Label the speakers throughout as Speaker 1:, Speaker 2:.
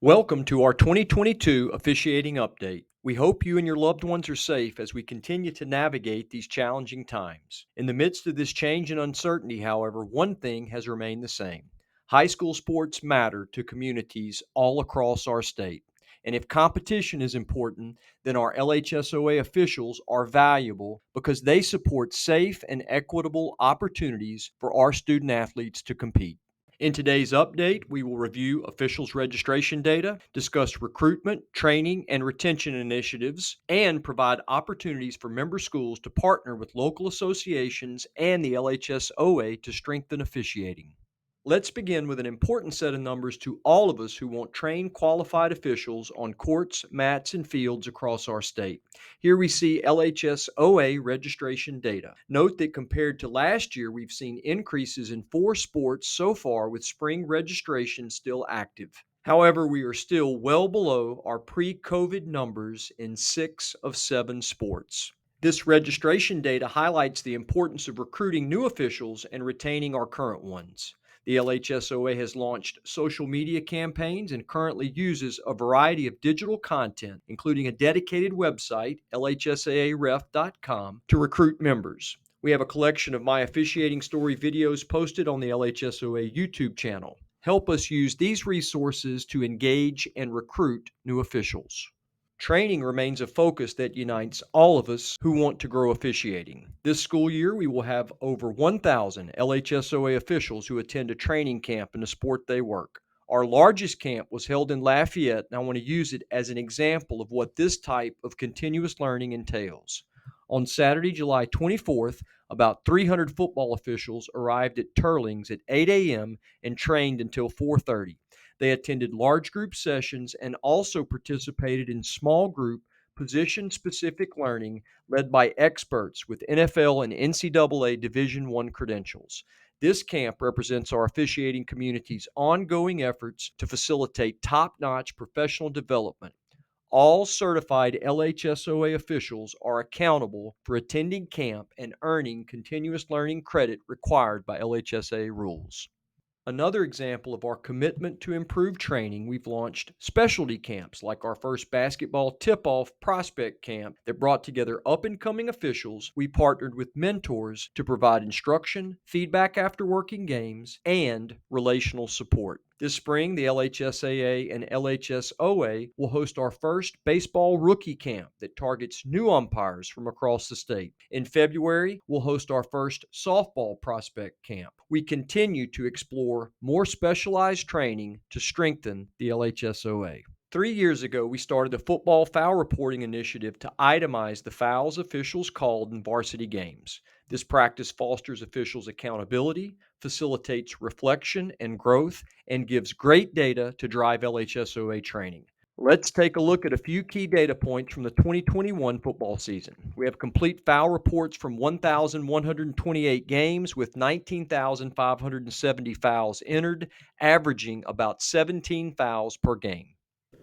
Speaker 1: Welcome to our 2022 officiating update. We hope you and your loved ones are safe as we continue to navigate these challenging times. In the midst of this change and uncertainty, however, one thing has remained the same. High school sports matter to communities all across our state. And if competition is important, then our LHSOA officials are valuable because they support safe and equitable opportunities for our student athletes to compete. In today's update, we will review officials' registration data, discuss recruitment, training, and retention initiatives, and provide opportunities for member schools to partner with local associations and the LHSOA to strengthen officiating. Let's begin with an important set of numbers to all of us who want trained, qualified officials on courts, mats, and fields across our state. Here we see LHSOA registration data. Note that compared to last year, we've seen increases in 4 sports so far, with spring registration still active. However, we are still well below our pre COVID numbers in 6 of 7 sports. This registration data highlights the importance of recruiting new officials and retaining our current ones. The LHSOA has launched social media campaigns and currently uses a variety of digital content, including a dedicated website, LHSAAref.com, to recruit members. We have a collection of My Officiating Story videos posted on the LHSOA YouTube channel. Help us use these resources to engage and recruit new officials. Training remains a focus that unites all of us who want to grow officiating. This school year, we will have over 1,000 LHSOA officials who attend a training camp in the sport they work. Our largest camp was held in Lafayette, and I want to use it as an example of what this type of continuous learning entails. On Saturday, July 24th, about 300 football officials arrived at Turlings at 8 a.m. and trained until 4:30. They attended large group sessions and also participated in small group, position specific learning led by experts with NFL and NCAA Division I credentials. This camp represents our officiating community's ongoing efforts to facilitate top notch professional development. All certified LHSOA officials are accountable for attending camp and earning continuous learning credit required by LHSAA rules. Another example of our commitment to improve training, we've launched specialty camps like our first basketball tip-off prospect camp that brought together up-and-coming officials. We partnered with mentors to provide instruction, feedback after working games, and relational support. This spring, the LHSAA and LHSOA will host our first baseball rookie camp that targets new umpires from across the state. In February, we'll host our first softball prospect camp. We continue to explore more specialized training to strengthen the LHSOA. 3 years ago, we started a football foul reporting initiative to itemize the fouls officials called in varsity games. This practice fosters officials' accountability, facilitates reflection and growth, and gives great data to drive LHSOA training. Let's take a look at a few key data points from the 2021 football season. We have complete foul reports from 1,128 games with 19,570 fouls entered, averaging about 17 fouls per game.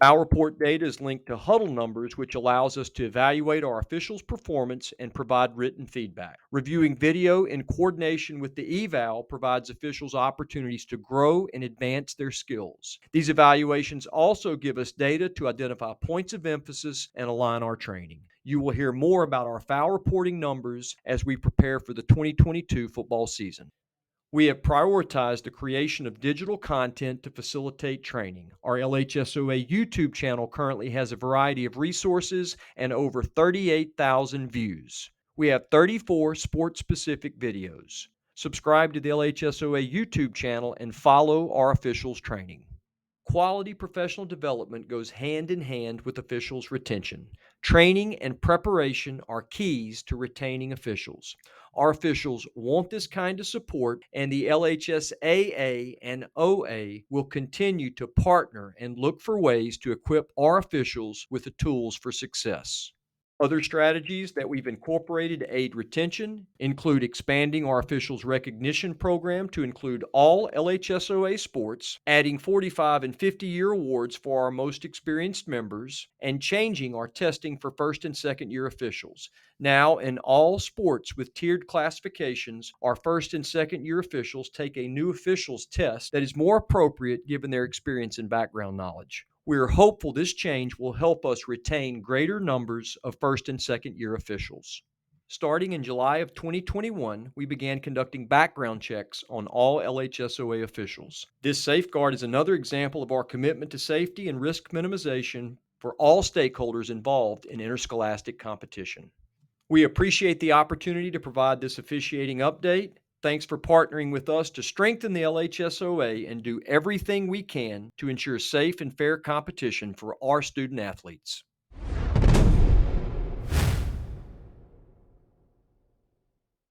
Speaker 1: Foul report data is linked to Huddle Numbers, which allows us to evaluate our officials' performance and provide written feedback. Reviewing video in coordination with the eval provides officials opportunities to grow and advance their skills. These evaluations also give us data to identify points of emphasis and align our training. You will hear more about our foul reporting numbers as we prepare for the 2022 football season. We have prioritized the creation of digital content to facilitate training. Our LHSOA YouTube channel currently has a variety of resources and over 38,000 views. We have 34 sports-specific videos. Subscribe to the LHSOA YouTube channel and follow our officials' training. Quality professional development goes hand in hand with officials' retention. Training and preparation are keys to retaining officials. Our officials want this kind of support, and the LHSAA and OA will continue to partner and look for ways to equip our officials with the tools for success. Other strategies that we've incorporated to aid retention include expanding our officials recognition program to include all LHSOA sports, adding 45 and 50-year awards for our most experienced members, and changing our testing for first and second year officials. Now, in all sports with tiered classifications, our first and second year officials take a new officials test that is more appropriate given their experience and background knowledge. We are hopeful this change will help us retain greater numbers of first and second year officials. Starting in July of 2021, we began conducting background checks on all LHSOA officials. This safeguard is another example of our commitment to safety and risk minimization for all stakeholders involved in interscholastic competition. We appreciate the opportunity to provide this officiating update. Thanks for partnering with us to strengthen the LHSOA and do everything we can to ensure safe and fair competition for our student athletes.